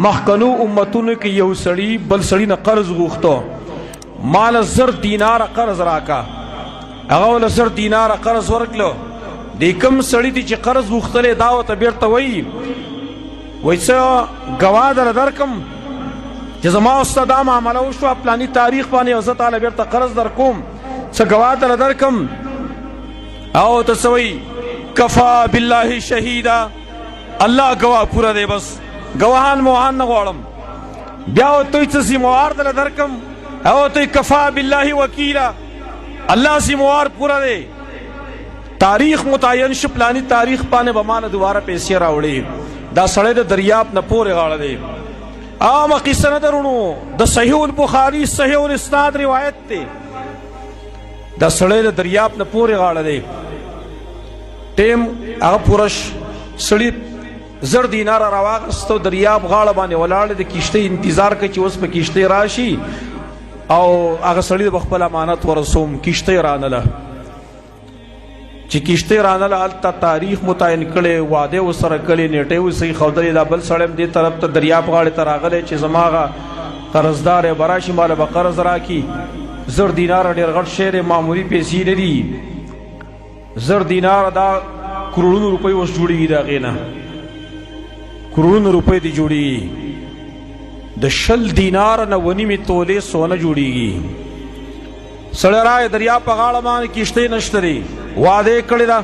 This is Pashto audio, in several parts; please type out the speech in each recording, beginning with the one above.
مخکنو امتونو کې یو سړی بل سړی نه قرض غوښتو، مال 1000 دینار قرض راکا، هغه ول 1000 دینار قرض ورکلو. د کوم سړی چې قرض غوښتلې دا ته بیرته وایي څه ګواه درکم چې زما استاد دا معامله وشوه پلاني تاریخ باندې او زه تعالی بیرته قرض در کوم، څه ګواه درکم؟ او ته څه وایي؟ کفا بالله شهیدا، الله ګواه پوره دی، بس گواهان موهان نه غواړم. بیا ورته څه ذمہوار در درکم؟ او ته کفا بالله وکیلا، الله ذمہوار پوره دی. تاریخ متعین شو پلانی تاریخ باندې به مانه دوباره پیسې راوړي. دا سړی د دریاب نه پورې غاړه دی. عامه قصه نه درونو، د صحیح البخاری صحیح الاسناد روایت دی. دا سړی د دریاب نه پورې غاړه دی. ټیم هغه پورش سړی 1000 دینار راواغستو، دریاب غاړه باندې ولاړ د کشتۍ انتظار کوي چې اوس په کشتۍ راشي او هغه سړی د خپل امانت ورسوم. کشتۍ رانله، چې کشتۍ رانله هلته تاریخ متعین کړی، واده ورسره کړی، نیټې ورسې ښودلې. دا بل سړی هم دې طرف ته دریاب غاړې ته راغلی چې زما هغه قرضدار یې به راشي ماله به قرض راکړي. 1000 دینار ډېر غټ شی دی، معمولي پیسې نه دي. 1000 دینار دا کروڑونو روپۍ اوس جوړېږي د هغې نه، کروڑونو روپۍ دې جوړېږي. د 20 دینار نه 1.5 تولې سونه جوړېږي. سړی راغی دریاب په غاړه باندې کشتۍ نشته دی، واده یې کړې ده،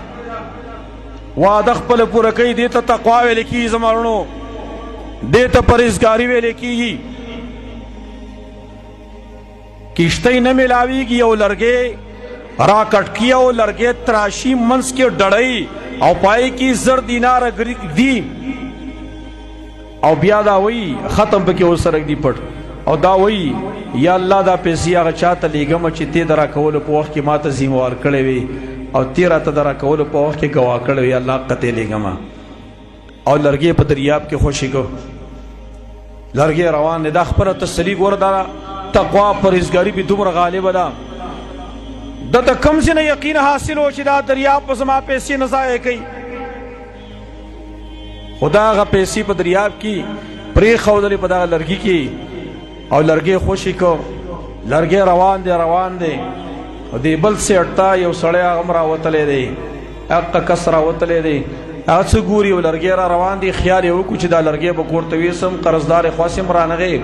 واده خپله پوره کوي. دې ته تقوا ویل کېږي زمانو، دې ته پرهیزګاري ویل کېږي. کشتۍ نه میلاویږي، یو لرګی راکټ کي او لرګی تراشي، منځ کې ډړۍ او پای کې 1000 دینار دی او بیا دا وایي ختم پکې ورسره دی پټ او دا وایي یا الله دا پیسې هغه چاته لیږم چې تی د راکولو په وخت کې ما ته ذمہوار کړی وي او تی راته د راکولو په وخت کې ګواه کړی وي، الله قطع لیږم. او لرګی په دریاب کې خوشي کو، لرګی روان دی. دا خپله تسلي ګوره، دا تقوا پرهیزګاري به دومره غالبه ده. دته کوم ځای نه یقین حاصل و چې دا دریاب په زما پیسې نه ضایع کوي. خدا هغه پیسې په دریاب کې پرېښودلې په دغه لرګي کې او لرګی خوشي کو. لرګی روان دی روان دی او دی بل سیټ ته یو سړی هغه هم راوتلی دی، هغه کس راوتلی دی. هغه څه ګوري او لرګی را روان دی، خیال یې وکړو چې دا لرګی به کور ته ویسم، قرضدار یې خواست هم رانغی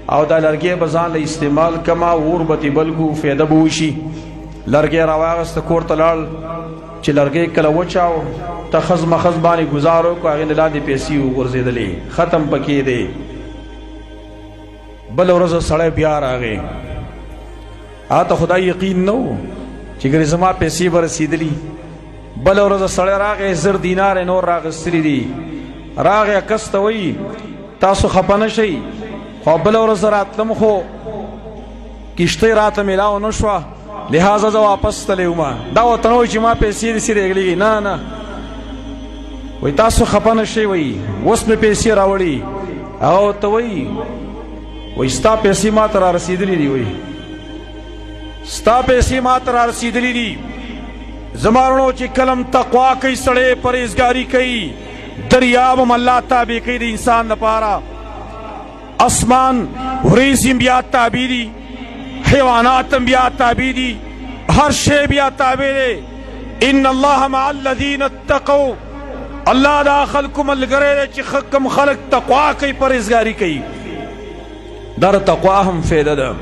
او دا لرګی به ځان له استعمال کما اور به تې بل کو فایده به وشي. لرګی راواغسته کور ته لاړ چې لرګی کله وچاو تخز مخز باندې گزار وکړو، هغې نه لاندې پیسې وغورځېدلې، ختم پکې دی. بل ورځ سړی بیا راغی، هغه ته خدای یقین نه و چې ګرې زما پیسې به رسېدلي. بل ورځ سړی راغی 1000 دینار یې نور راغستلي دي. راغی کس ته وایي تاسو خفه نه شئ، خو بل ورځ راتلم خو کشتۍ راته میلاو نه شوه، لہذا زه واپس تلی وم. دا ورته نه وایي چې ما پیسې داسې رېږلېږي، نه نه وایي تاسو خفه نه شئ، وایي اوس مې پیسې راوړي. هغه ورته وایي ستا پیسې ما ته را رسېدلي دي، وایي ستا پیسې ما ته را رسېدلي دي. زما وروڼو چې کلم تقوا کوي سړی، پرهیزګاري کوي، دریاب هم الله تابع کوي د انسان لپاره. اسمان وریځې هم بیا تابع دي، حیوانات هم بیا تابع دي، هر شی بیا تابع دی. ان الله مع الذین اتقوا، الله دا خلکو ملګری دی چې کوم خلک تقوا کوي، پرهیزګاري کوي. دا تقوا هم فایده ده.